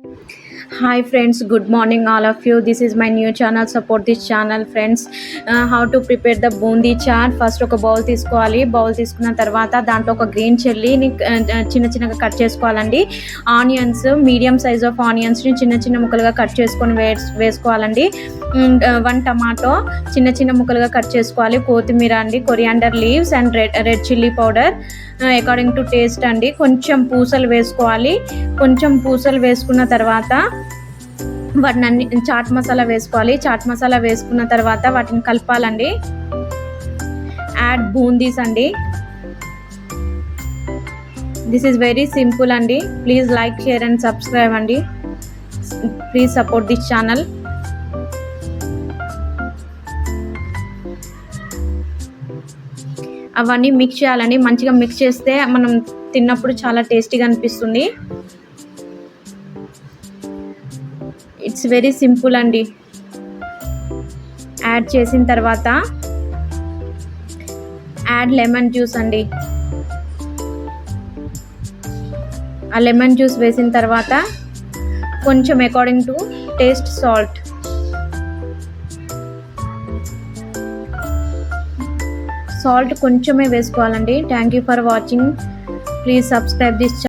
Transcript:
Hi friends, good morning all of you. This is my new channel. Support this channel friends. How to prepare the bundi chaat. First ఒక bowl తీసుకోవాలి. Bowl తీసుకున్న తర్వాత దాంట్లో ఒక green చిల్లీని చిన్న చిన్నగా cut చేసుకోవాలండి. ఆనియన్స్ మీడియం సైజ్ ఆఫ్ ఆనియన్స్ని చిన్న చిన్న ముక్కలుగా కట్ చేసుకొని వేసుకోవాలండి. 1 టమాటో చిన్న చిన్న ముక్కలుగా కట్ చేసుకోవాలి. కొత్తిమీర అండి, coriander leaves and red chilli powder according to taste అండి. కొంచెం పూసలు వేసుకోవాలి. కొంచెం పూసలు వేసుకున్న తర్వాత వాటిని అన్ని చాట్ మసాలా వేసుకోవాలి. చాట్ మసాలా వేసుకున్న తర్వాత వాటిని కలపాలండి. యాడ్ బూందీస్ అండి. దిస్ ఈజ్ వెరీ సింపుల్ అండి. Please like, share and subscribe అండి. Please support this channel. అవన్నీ మిక్స్ చేయాలండి. మంచిగా మిక్స్ చేస్తే మనం తిన్నప్పుడు చాలా టేస్టీగా అనిపిస్తుంది. ఇట్స్ వెరీ సింపుల్ అండి. యాడ్ చేసిన తర్వాత యాడ్ లెమన్ జ్యూస్ అండి. ఆ లెమన్ జ్యూస్ వేసిన తర్వాత కొంచెం అకార్డింగ్ టు టేస్ట్ సాల్ట్ కొంచెమే వేసుకోవాలండి. Thank you for watching. Please subscribe this